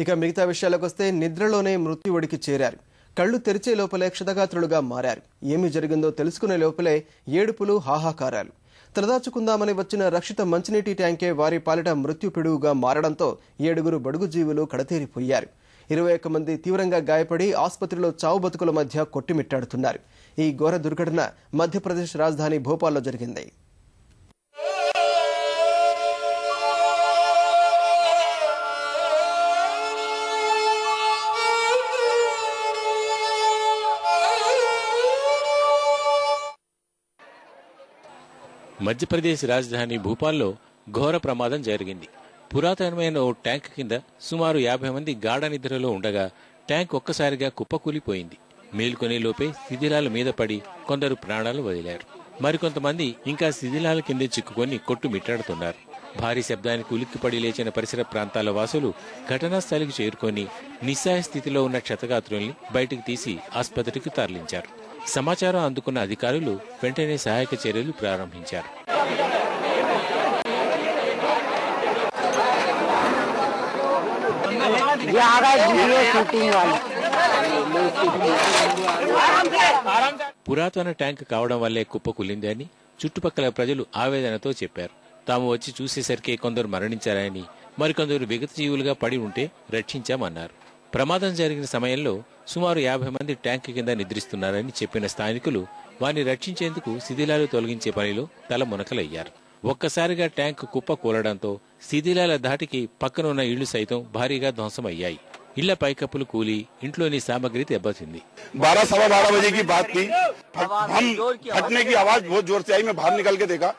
ఇక మిగతా విషయాలకొస్తే నిద్రలోనే మృత్యువుడికి చేరారు. కళ్ళు తెరిచే లోపలే క్షతగాత్రులుగా మారారు. ఏమి జరిగిందో తెలుసుకునే లోపలే ఏడుపులు, హాహాకారాలు. తలదాచుకుందామని వచ్చిన రక్షిత మంచినీటి ట్యాంకే వారి పాలిట మృత్యు పిడుగుగా మారడంతో 7 బడుగు జీవులు కడతేరిపోయారు. 21 మంది తీవ్రంగా గాయపడి ఆసుపత్రిలో చావు బతుకుల మధ్య కొట్టిమిట్టాడుతున్నారు. ఈ ఘోర దుర్ఘటన మధ్యప్రదేశ్ రాజధాని భోపాల్లో జరిగింది. మధ్యప్రదేశ్ రాజధాని భూపాల్లో ఘోర ప్రమాదం జరిగింది. పురాతనమైన ఓ ట్యాంక్ కింద సుమారు 50 మంది గాఢ నిద్రలో ఉండగా ట్యాంక్ ఒక్కసారిగా కుప్పకూలిపోయింది. మేల్కొనే లోపే శిథిలాల మీద పడి కొందరు ప్రాణాలు వదిలారు. మరికొంతమంది ఇంకా శిథిలాల కిందే చిక్కుకొని కొట్టుమిట్టాడుతున్నారు. భారీ శబ్దానికి ఉలిక్కిపడి లేచిన పరిసర ప్రాంతాల వాసులు ఘటనా స్థలికి చేరుకొని నిస్సహాయ స్థితిలో ఉన్న క్షతగాత్రుల్ని బయటికి తీసి ఆసుపత్రికి తరలించారు. సమాచారం అందుకున్న అధికారులు వెంటనే సహాయక చర్యలు ప్రారంభించారు. పురాతన ట్యాంక్ కావడం వల్లే కుప్పకూలింది అని చుట్టుపక్కల ప్రజలు ఆవేదనతో చెప్పారు. తాము వచ్చి చూసేసరికి కొందరు మరణించారని, మరికొందరు విగత జీవులుగా పడి ఉంటే రక్షించామన్నారు. ప్రమాదం జరిగిన సమయంలో సుమారు 50 మంది ట్యాంక్ కింద నిద్రిస్తున్నారని చెప్పిన స్థానికులు వారిని రక్షించేందుకు శిథిలాలు తొలగించే పనిలో తలమునకలయ్యారు. ఒక్కసారిగా ట్యాంక్ కుప్ప కూలడంతో శిథిలాల ధాటికి పక్కనున్న ఇళ్లు సైతం భారీగా ధ్వంసమయ్యాయి. ఇళ్ల పైకప్పులు కూలి ఇంట్లోని సామగ్రి దెబ్బతింది. 12-12:15 बजे की बात थी। हम फटने की आवाज बहुत जोर से आई। मैं बाहर निकल के देखा,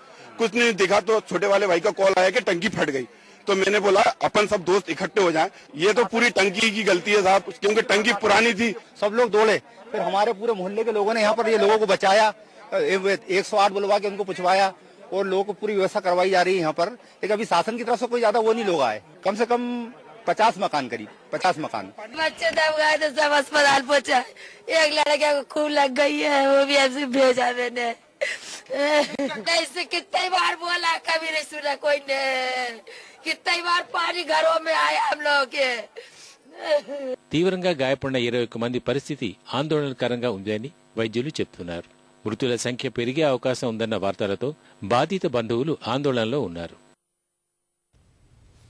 कुछ नहीं दिखा तो छोटे वाले भाई का कॉल आया कि टंकी फट गई। तो मैंने बोला अपन सब दोस्त इकट्ठे हो जाएं। ये तो पूरी टंकी की गलती है साहब, क्योंकि टंकी पुरानी थी। सब लोग दौड़े, फिर हमारे पूरे मोहल्ले के लोगों ने यहाँ पर ये लोगों को बचाया, 108 बुलवा के उनको पूछवाया और लोगों को पूरी व्यवस्था करवाई जा रही है यहाँ पर। लेकिन अभी शासन की तरफ से कोई ज्यादा वो नहीं लोग आए। कम से कम 50 मकान, करीब 50 मकान। बच्चे दब गए तो सब अस्पताल पहुंचा। एक लड़के को खून लग गई है, वो भी ऐसे भेजा मैंने। ऐसे कितनी बार बोला, कभी नहीं सुना कोई ने। कितनी बार पानी घरों में आया हम लोग के। తీవ్రంగా గాయపడిన 21 మంది పరిస్థితి ఆందోళనకరంగా ఉందని వైద్యులు చెప్తున్నారు. మృతుల సంఖ్య పెరిగే అవకాశం ఉందన్న వార్తలతో బాధిత బంధువులు ఆందోళనలో ఉన్నారు.